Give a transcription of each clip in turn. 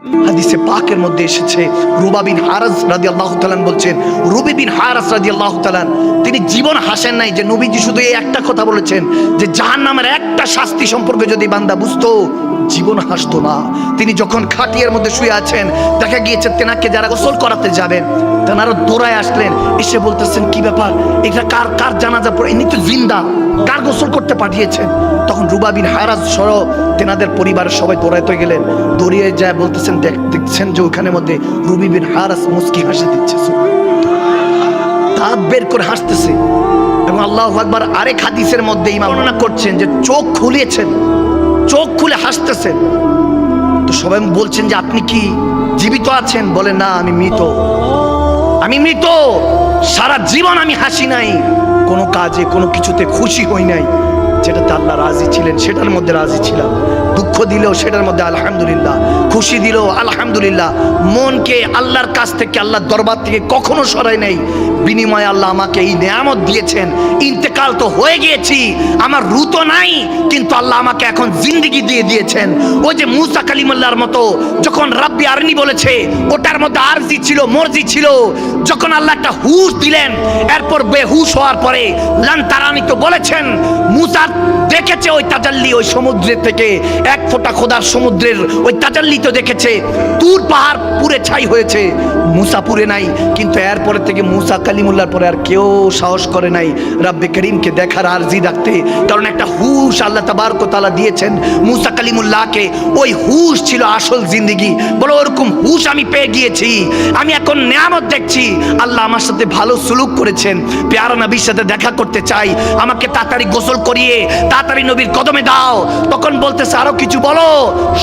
হাদিসে পাকের মধ্যে এসেছে রুবা বিন হারাস রাদিয়াল্লাহু তাআলা বলছেন, রুবি বিন হারাস রাদিয়াল্লাহু তাআলা তিনি জীবন হাসেন নাই যে নবীজি শুধু এই একটা কথা বলেছেন যে জাহান্নামের একটা শাস্তি সম্পর্কে যদি বান্দা বুঝতো জীবন হাসতো না। তিনি যখন খাটিয়ার মধ্যে শুয়ে আছেন, দেখা গিয়েছে তেনাকে যারা গোসল করাতে যাবেন তেনারা দৌড়ায় আসলেন, এসে বলতেছেন কি ব্যাপার, এটা কার কার জানাজা পড়ে, ইনি তো জিন্দা, কার গোসল করতে পাঠিয়েছেন? তখন রুবা বিন হারাস সহ তেনাদের পরিবারের সবাই দৌড়াইতে গেলেন, দৌড়িয়ে যায় বলতেছেন দেখছেন যে ওখানের মধ্যে রুবি বিন হারাস মুস্কি হাসি দিচ্ছে, দাঁত বের করে হাসতেছে। এবং আল্লাহু আকবার আরেক হাদিসের মধ্যে ইমাম বর্ণনা করছেন যে চোখ খুলেছেন, চোখ খুলে হাসতেছেন। তো সবাই বলছেন যে আপনি কি জীবিত আছেন? বলে না, আমি মৃত, আমি মৃত, সারা জীবন আমি হাসি নাই, কোনো কাজে কোনো কিছুতে খুশি হই নাই, যেটাতে আল্লাহ রাজি ছিলেন সেটার মধ্যে রাজি ছিলাম, দুঃখ দিলেও সেটার মধ্যে আলহামদুলিল্লাহ, খুশি দিলেও আলহামদুলিল্লাহ। মনকে আল্লাহর কাছ থেকে, আল্লাহর দরবার থেকে কখনো সরাই নাই। বিনিময়ে আল্লাহ আমাকে এই নেয়ামত দিয়েছেন, ইন্তেকাল তো হয়ে গিয়েছি, আমার রূহ তো নাই, কিন্তু আল্লাহ আমাকে এখন জিন্দেগি দিয়ে দিয়েছেন। ওই যে মুসা কালিমুল্লাহর মতো যখন রাব্বি আরনি বলেছে, ওটার মধ্যে আরজি ছিল, মর্জি ছিল, যখন আল্লাহ একটা হুশ দিলেন, এরপর বেহুশ হওয়ার পরে লান তারানি তো বলেছেন, মুসা দেখেছে ওই তাজাল্লি, ওই সমুদ্রের থেকে এক ফোঁটা খোদার সমুদ্রের ওই তাজাল্লি তো দেখেছে, তুর পাহাড় পুরে ছাই হয়েছে, মুসা পুরে নাই। কিন্তু এরপরে থেকে মুসা কালিমুল্লাহর পরে আর কেউ সাহস করে নাই রাব্বে করিমকে দেখার আরজি রাখতে, কারণ একটা হুশ আল্লাহ তাবারক ওয়া তাআলা দিয়েছেন মুসা কালিমুল্লাহকে, ওই হুশ ছিল আসল জিন্দেগি। বলো ওরকম হুশ আমি পেয়ে গিয়েছি, আমি এখন নেয়ামত দেখছি, আল্লাহ আমার সাথে ভালো সুলুক করেছেন, প্যারা নবীর সাথে দেখা করতে চাই, আমাকে তাড়াতাড়ি গোসল করিয়ে তাড়াতাড়ি নবীর কদমে দাও। তখন বলতেছে আরো কিছু বলো,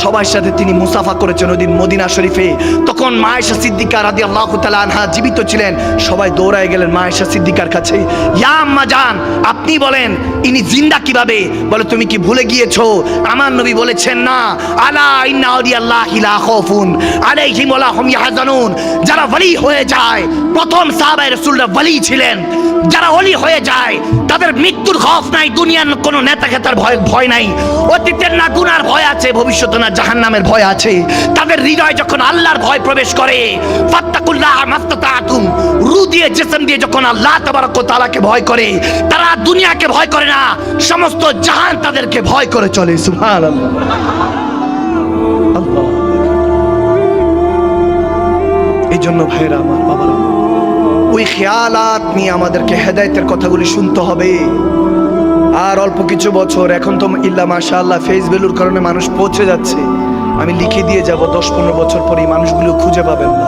সবার সাথে তিনি মুসাফা করেছেন ওই দিন মদিনা শরীফে। তখন মা আয়েশা সিদ্দিকা রাদিয়াল্লাহু তাআলা আনহা জীবিত ছিলেন, সবাই দৌড়ায় গেলেন মা আয়েশা সিদ্দিকার কাছে, ইয়া আম্মা জান আপনি বলেন ইনি জিন্দা কিভাবে? বলে তুমি কি ভুলে গিয়েছো আমার নবী বলেছেন না, আলা ইন্না আউলিয়াল্লাহি লা খাউফুন আলাইহিম ওয়া লা হুম ইয়াহজানুন। যারা ওলি হয়ে যায়, প্রথম সাহাবায়ে রাসূলরা ওলি ছিলেন, যারা ওলি হয়ে যায় তাদের মৃত্যুর খৌফ নাই, দুনিয়ার কোনো নেতা খেতার ভয় নাই, অতীতের না গুনার ভয় আছে, ভবিষ্যতে না জাহান্নামের ভয় আছে। তাদের হৃদয় যখন আল্লাহর ভয় প্রবেশ করে, ফাত্তাকুল্লাহ মাস্তাতাতুম, রূহ দিয়ে জিসম দিয়ে যখন আল্লাহ তাবারক ওয়া তাআলাকে ভয় করে, তারা দুনিয়াকে ভয় করে না, সমস্ত জাহান তাদেরকে ভয় করে চলে। সুবহানাল্লাহ। আল্লাহ, এই জন্য ভাইরা আমার, বাবারা, ওই খেয়ালাত নিয়ে আমাদেরকে হেদায়েতের কথাগুলি শুনতে হবে। আর অল্প কিছু বছর, এখন তো ইল্লা মাশাআল্লাহ ফেস ভ্যালুর কারণে মানুষ পৌঁছে যাচ্ছে, আমি লিখে দিয়ে যাব 10-15 বছর পরে মানুষগুলো খুঁজে পাবেন না।